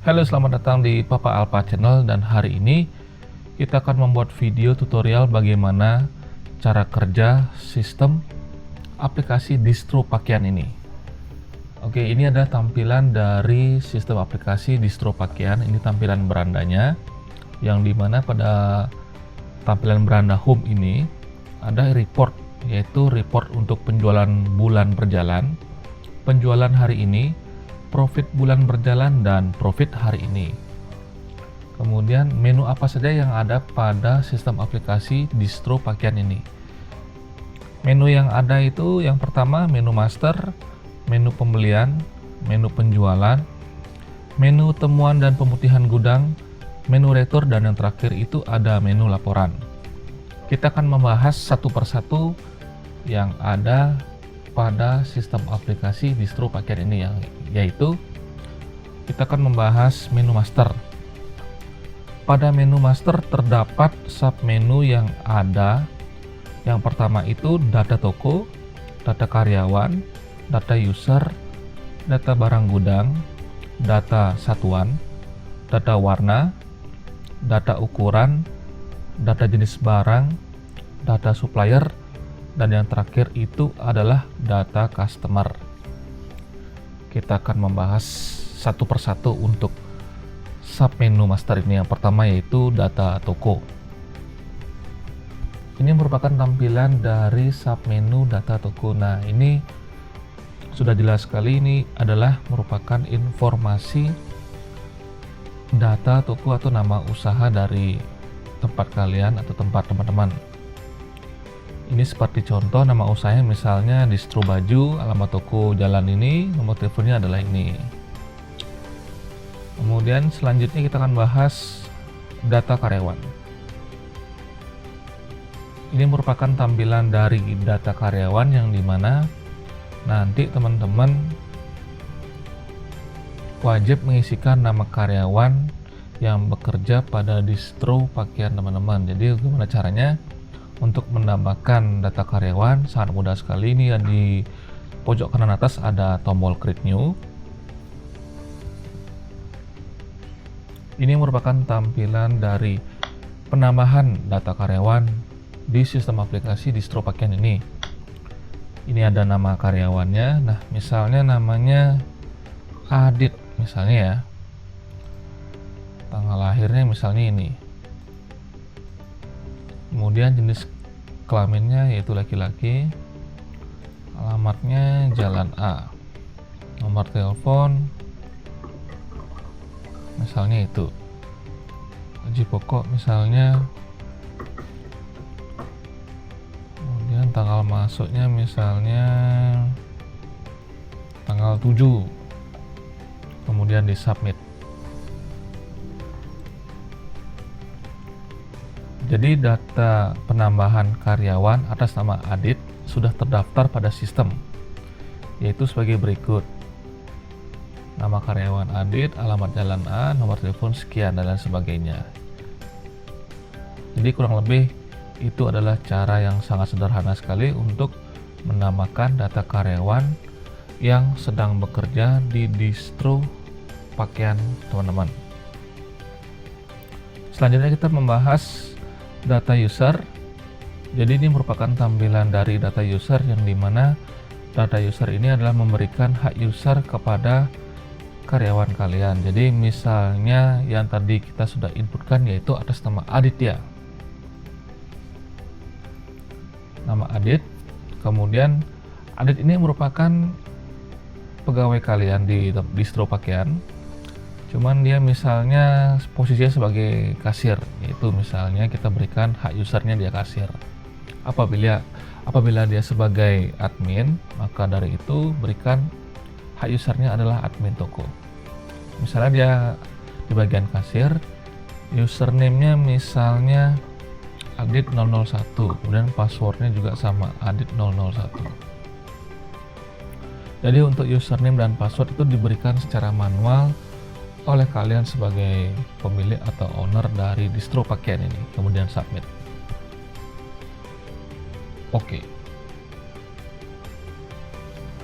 Halo, selamat datang di Papa Alpha Channel, dan hari ini kita akan membuat video tutorial bagaimana cara kerja sistem aplikasi distro pakaian ini. Oke, ini ada tampilan dari sistem aplikasi distro pakaian. Ini tampilan berandanya, yang dimana pada tampilan beranda home ini ada report, yaitu report untuk penjualan bulan berjalan, penjualan hari ini, profit bulan berjalan, dan profit hari ini. Kemudian menu apa saja yang ada pada sistem aplikasi distro pakaian ini. Menu yang ada itu yang pertama menu master, menu pembelian, menu penjualan, menu temuan dan pemutihan gudang, menu retur, dan yang terakhir itu ada menu laporan. Kita akan membahas satu persatu yang ada pada sistem aplikasi distro pakaian ini, yaitu kita akan membahas menu master. Pada menu master terdapat submenu yang ada. Yang pertama itu data toko, data karyawan, data user, data barang gudang, data satuan, data warna, data ukuran, data jenis barang, data supplier, dan yang terakhir itu adalah data customer. Kita akan membahas satu persatu untuk submenu master ini. Yang pertama yaitu data toko. Ini merupakan tampilan dari submenu data toko. Nah, ini sudah jelas sekali, ini adalah merupakan informasi data toko atau nama usaha dari tempat kalian atau tempat teman-teman. Ini seperti contoh nama usahanya, misalnya distro baju, alamat toko jalan ini, nomor teleponnya adalah ini. Kemudian selanjutnya kita akan bahas data karyawan. Ini merupakan tampilan dari data karyawan yang dimana nanti teman-teman wajib mengisikan nama karyawan yang bekerja pada distro pakaian teman-teman. Jadi gimana caranya? Untuk menambahkan data karyawan sangat mudah sekali. Ini di pojok kanan atas ada tombol create new. Ini merupakan tampilan dari penambahan data karyawan di sistem aplikasi distro pakaian ini. Ini ada nama karyawannya. Nah, misalnya namanya Adit misalnya ya. Tanggal lahirnya misalnya ini. Kemudian jenis kelaminnya yaitu laki-laki, alamatnya Jalan A, nomor telepon misalnya itu, gaji pokok misalnya, kemudian tanggal masuknya misalnya tanggal 7, kemudian di submit. Jadi data penambahan karyawan atas nama Adit sudah terdaftar pada sistem, yaitu sebagai berikut. Nama karyawan Adit, alamat Jalan A, nomor telepon sekian, dan lain sebagainya. Jadi kurang lebih itu adalah cara yang sangat sederhana sekali untuk menambahkan data karyawan yang sedang bekerja di distro pakaian teman-teman. Selanjutnya kita membahas data user. Jadi ini merupakan tampilan dari data user yang dimana data user ini adalah memberikan hak user kepada karyawan kalian. Jadi misalnya yang tadi kita sudah inputkan yaitu atas nama Aditya, nama Adit. Kemudian Adit ini merupakan pegawai kalian di distro pakaian, cuman dia misalnya posisinya sebagai kasir, yaitu misalnya kita berikan hak usernya dia kasir. Apabila dia sebagai admin, maka dari itu berikan hak usernya adalah admin toko. Misalnya dia di bagian kasir, username-nya misalnya Adit 001, kemudian passwordnya juga sama Adit 001. Jadi untuk username dan password itu diberikan secara manual oleh kalian sebagai pemilik atau owner dari distro pakaian ini, kemudian submit. Oke.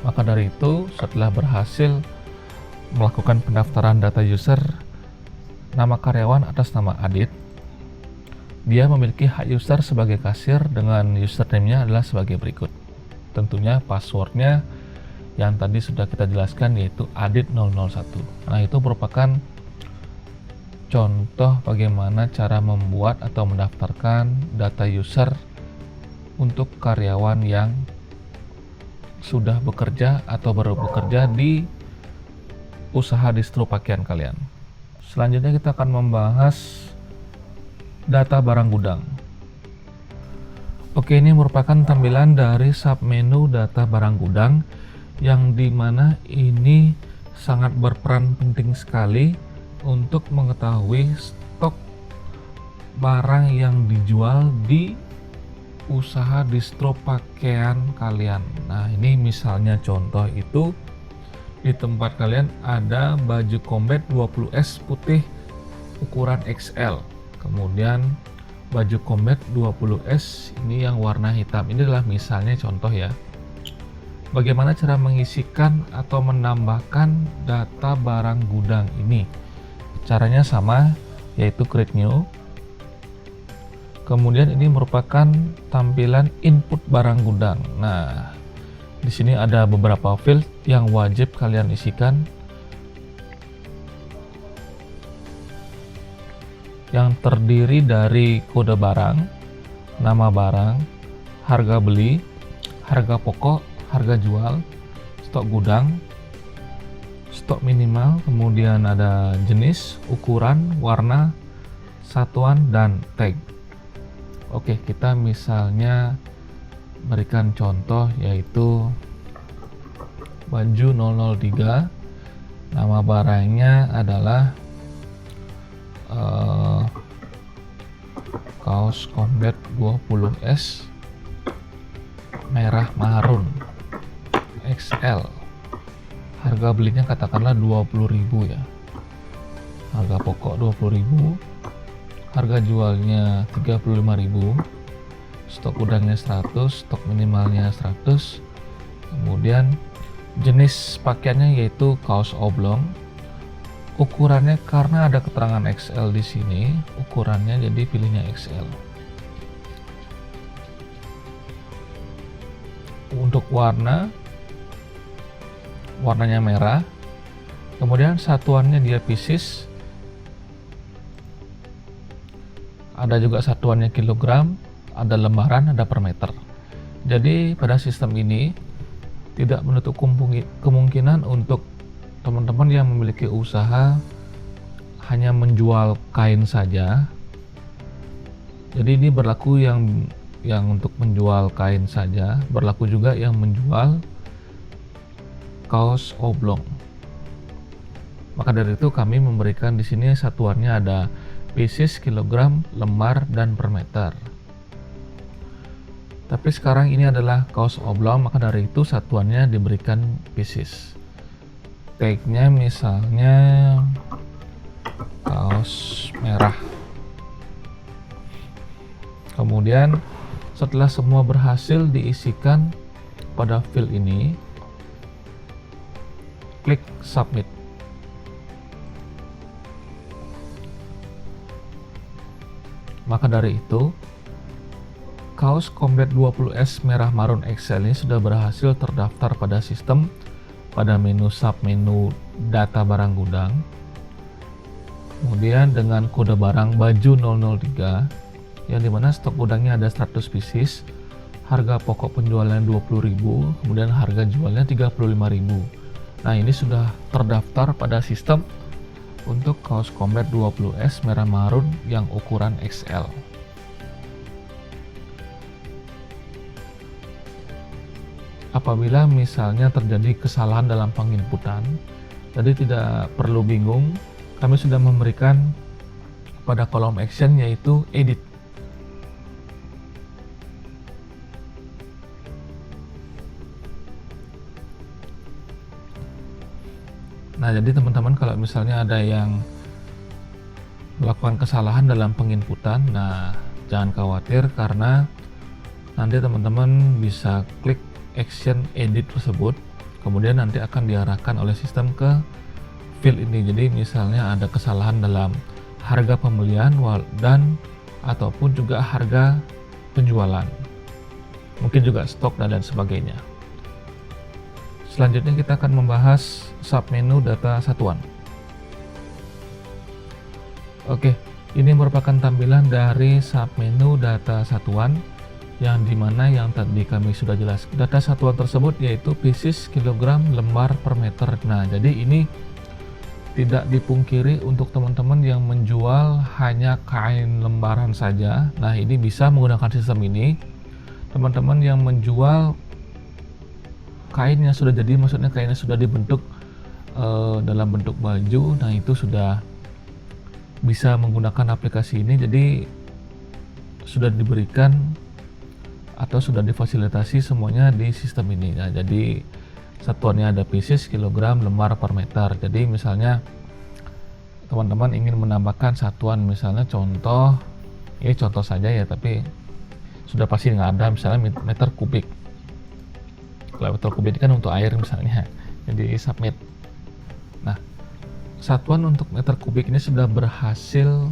Maka dari itu, setelah berhasil melakukan pendaftaran data user nama karyawan atas nama Adit. Dia memiliki hak user sebagai kasir dengan username-nya adalah sebagai berikut. Tentunya passwordnya yang tadi sudah kita jelaskan, yaitu Adit001. Nah, itu merupakan contoh bagaimana cara membuat atau mendaftarkan data user untuk karyawan yang sudah bekerja atau baru bekerja di usaha distro pakaian kalian. Selanjutnya kita akan membahas data barang gudang. Oke, ini merupakan tampilan dari submenu data barang gudang yang dimana ini sangat berperan penting sekali untuk mengetahui stok barang yang dijual di usaha distro pakaian kalian. Nah, ini misalnya contoh itu di tempat kalian ada baju combat 20S putih ukuran XL, kemudian baju combat 20S ini yang warna hitam. Ini adalah misalnya contoh ya. Bagaimana cara mengisikan atau menambahkan data barang gudang ini? Caranya sama, yaitu create new. Kemudian ini merupakan tampilan input barang gudang. Nah, di sini ada beberapa field yang wajib kalian isikan, yang terdiri dari kode barang, nama barang, harga beli, harga pokok, harga jual, stok gudang, stok minimal, kemudian ada jenis, ukuran, warna, satuan, dan tag. Oke, kita misalnya berikan contoh yaitu baju 003, nama barangnya adalah kaos combat 20S merah marun XL. Harga belinya katakanlah 20.000 ya. Harga pokok 20.000, harga jualnya 35.000, stok gudangnya 100, stok minimalnya 100. Kemudian jenis pakaiannya yaitu kaos oblong. Ukurannya karena ada keterangan XL di sini, ukurannya jadi pilihnya XL. Untuk warnanya merah. Kemudian satuannya dia pieces. Ada juga satuannya kilogram, ada lembaran, ada per meter. Jadi pada sistem ini tidak menutup kemungkinan untuk teman-teman yang memiliki usaha hanya menjual kain saja. Jadi ini berlaku yang untuk menjual kain saja, berlaku juga yang menjual kaos oblong. Maka dari itu kami memberikan di sini satuannya ada pieces, kilogram, lembar, dan per meter. Tapi sekarang ini adalah kaos oblong, maka dari itu satuannya diberikan pieces. Tagnya misalnya kaos merah. Kemudian setelah semua berhasil diisikan pada field ini, klik submit. Maka dari itu kaos combat 20S merah marun XL ini sudah berhasil terdaftar pada sistem pada menu submenu data barang gudang. Kemudian dengan kode barang baju 003 yang dimana stok gudangnya ada 100 pieces, harga pokok penjualan 20.000, kemudian harga jualnya 35.000. Nah, ini sudah terdaftar pada sistem untuk kaos combat 20S merah marun yang ukuran XL. Apabila misalnya terjadi kesalahan dalam penginputan, jadi tidak perlu bingung, kami sudah memberikan pada kolom action yaitu edit. Nah, jadi teman-teman kalau misalnya ada yang melakukan kesalahan dalam penginputan, nah jangan khawatir karena nanti teman-teman bisa klik action edit tersebut, kemudian nanti akan diarahkan oleh sistem ke field ini. Jadi misalnya ada kesalahan dalam harga pembelian dan ataupun juga harga penjualan, mungkin juga stok dan lain sebagainya. Selanjutnya kita akan membahas submenu data satuan. Oke, ini merupakan tampilan dari submenu data satuan yang dimana yang tadi kami sudah jelas. Data satuan tersebut yaitu pieces, kilogram, lembar per meter. Nah, jadi ini tidak dipungkiri untuk teman-teman yang menjual hanya kain lembaran saja. Nah, ini bisa menggunakan sistem ini. Teman-teman yang menjual kain yang sudah jadi, maksudnya kainnya sudah dibentuk dalam bentuk baju, nah itu sudah bisa menggunakan aplikasi ini. Jadi sudah diberikan atau sudah difasilitasi semuanya di sistem ini. Nah, jadi satuannya ada pieces, kilogram, lembar per meter. Jadi misalnya teman-teman ingin menambahkan satuan, misalnya contoh saja ya, tapi sudah pasti nggak ada, misalnya meter kubik. Kalau meter kubik kan untuk air misalnya, jadi submit. Nah, satuan untuk meter kubik ini sudah berhasil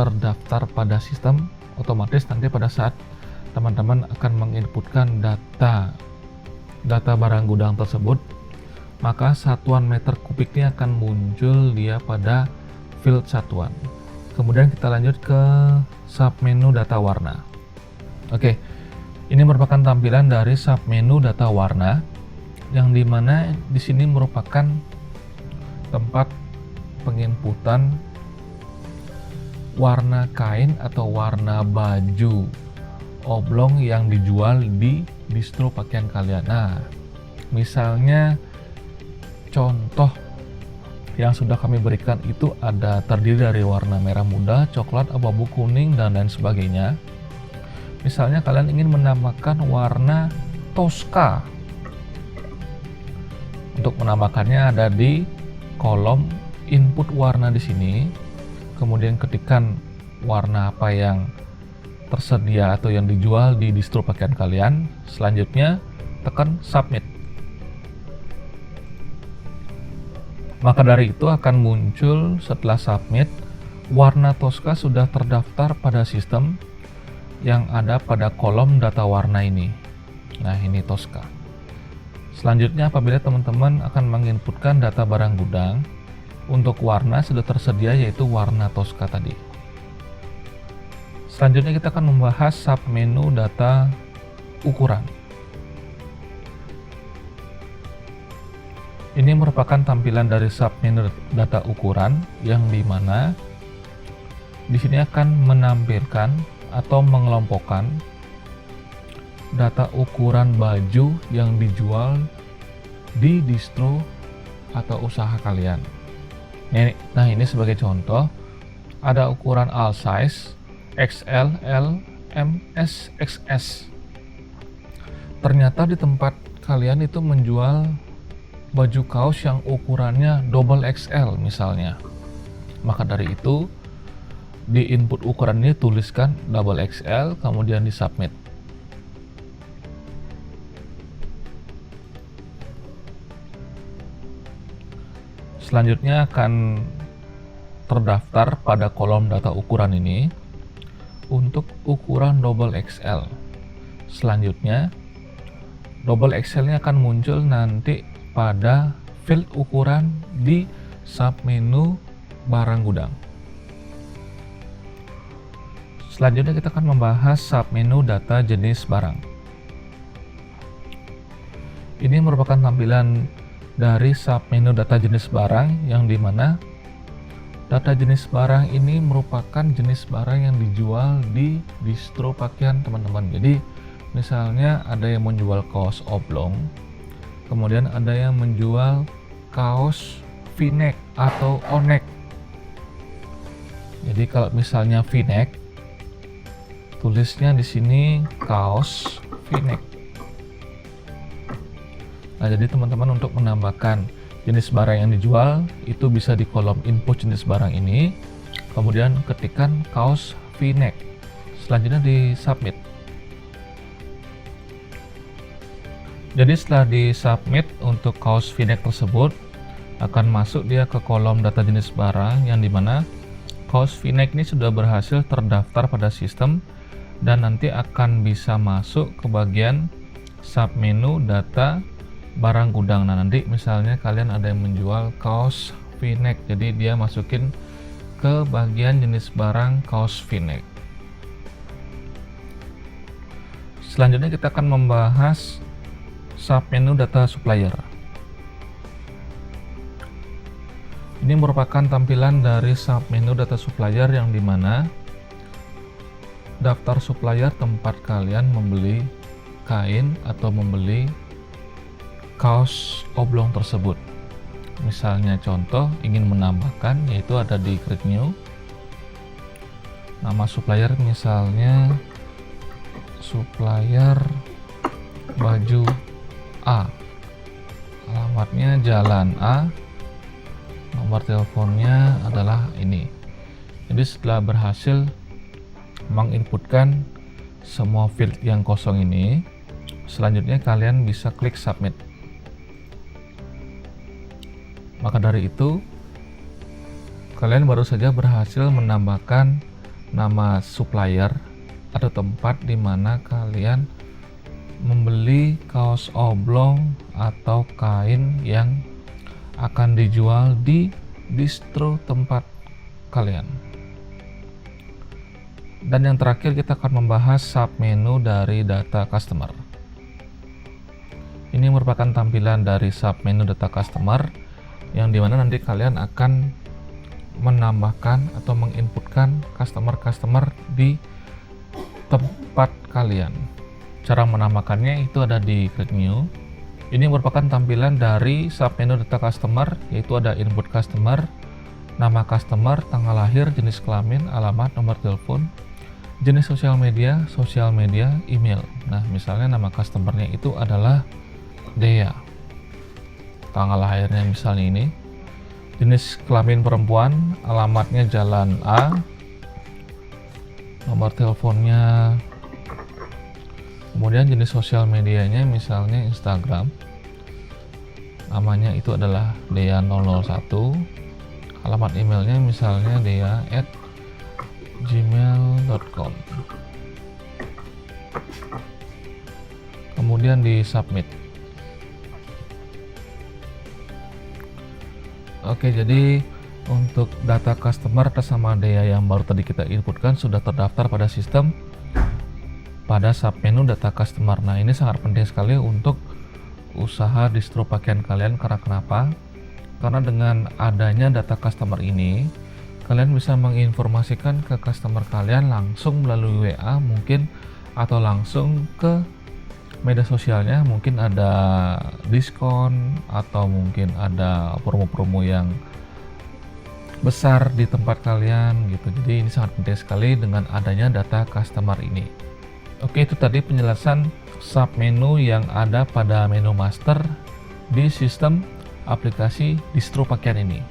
terdaftar pada sistem. Otomatis nanti pada saat teman-teman akan menginputkan data barang gudang tersebut, maka satuan meter kubik ini akan muncul dia pada field satuan. Kemudian kita lanjut ke submenu data warna. Oke, ini merupakan tampilan dari submenu data warna yang dimana di sini merupakan tempat penginputan warna kain atau warna baju oblong yang dijual di distro pakaian kalian. Nah, misalnya contoh yang sudah kami berikan itu ada terdiri dari warna merah muda, coklat, abu-abu, kuning, dan lain sebagainya. Misalnya kalian ingin menambahkan warna Tosca. Untuk menambahkannya ada di kolom input warna di sini. Kemudian ketikkan warna apa yang tersedia atau yang dijual di distro pakaian kalian. Selanjutnya tekan submit. Maka dari itu akan muncul setelah submit, warna Tosca sudah terdaftar pada sistem yang ada pada kolom data warna ini. Nah, ini Tosca. Selanjutnya apabila teman-teman akan menginputkan data barang gudang, untuk warna sudah tersedia yaitu warna Tosca tadi. Selanjutnya kita akan membahas submenu data ukuran. Ini merupakan tampilan dari submenu data ukuran yang dimana di sini akan menampilkan atau mengelompokkan data ukuran baju yang dijual di distro atau usaha kalian. Nah, ini sebagai contoh ada ukuran all size, XL, L, M, S, XS. Ternyata di tempat kalian itu menjual baju kaos yang ukurannya double XL misalnya. Maka dari itu di input ukuran ini tuliskan double XL, kemudian di submit. Selanjutnya akan terdaftar pada kolom data ukuran ini untuk ukuran double XL. Selanjutnya double XL ini akan muncul nanti pada field ukuran di submenu barang gudang. Selanjutnya kita akan membahas submenu data jenis barang. Ini merupakan tampilan dari submenu data jenis barang yang dimana data jenis barang ini merupakan jenis barang yang dijual di distro pakaian teman-teman. Jadi misalnya ada yang menjual kaos oblong, kemudian ada yang menjual kaos V-neck atau O-neck. Jadi kalau misalnya V-neck, tulisnya di sini kaos V-neck. Nah, jadi teman-teman untuk menambahkan jenis barang yang dijual itu bisa di kolom input jenis barang ini, kemudian ketikkan kaos V-neck. Selanjutnya di submit. Jadi setelah di submit untuk kaos V-neck tersebut akan masuk dia ke kolom data jenis barang yang dimana Kaos V-neck ini sudah berhasil terdaftar pada sistem dan nanti akan bisa masuk ke bagian submenu data barang gudang. Nah, nanti misalnya kalian ada yang menjual kaos V-neck, jadi dia masukin ke bagian jenis barang kaos V-neck. Selanjutnya kita akan membahas submenu data supplier. Ini merupakan tampilan dari submenu data supplier yang dimana daftar supplier tempat kalian membeli kain atau membeli kaos oblong tersebut. Misalnya contoh ingin menambahkan, yaitu ada di Create New. Nama supplier misalnya supplier baju A, alamatnya Jalan A, nomor teleponnya adalah ini. Jadi setelah berhasil menginputkan semua field yang kosong ini, selanjutnya kalian bisa klik submit. Maka dari itu kalian baru saja berhasil menambahkan nama supplier atau tempat di mana kalian membeli kaos oblong atau kain yang akan dijual di distro tempat kalian. Dan yang terakhir kita akan membahas submenu dari data customer. Ini merupakan tampilan dari submenu data customer yang dimana nanti kalian akan menambahkan atau menginputkan customer di tempat kalian. Cara menambahkannya itu ada di Create New. Ini merupakan tampilan dari submenu data customer, yaitu ada input customer, nama customer, tanggal lahir, jenis kelamin, alamat, nomor telepon, jenis sosial media, email. Nah, misalnya nama customernya itu adalah Dea. Tanggal lahirnya misalnya ini. Jenis kelamin perempuan, alamatnya Jalan A, nomor teleponnya, kemudian jenis sosial medianya misalnya Instagram, namanya itu adalah Dea001, alamat emailnya misalnya dea@gmail.com, kemudian di submit. Oke, jadi untuk data customer atas nama Dea yang baru tadi kita inputkan sudah terdaftar pada sistem pada submenu data customer. Nah, ini sangat penting sekali untuk usaha distro pakaian kalian. Karena kenapa? Karena dengan adanya data customer ini, kalian bisa menginformasikan ke customer kalian langsung melalui WA mungkin, atau langsung ke media sosialnya, mungkin ada diskon atau mungkin ada promo-promo yang besar di tempat kalian gitu. Jadi ini sangat penting sekali dengan adanya data customer ini. Oke, itu tadi penjelasan submenu yang ada pada menu master di sistem aplikasi distro pakaian ini.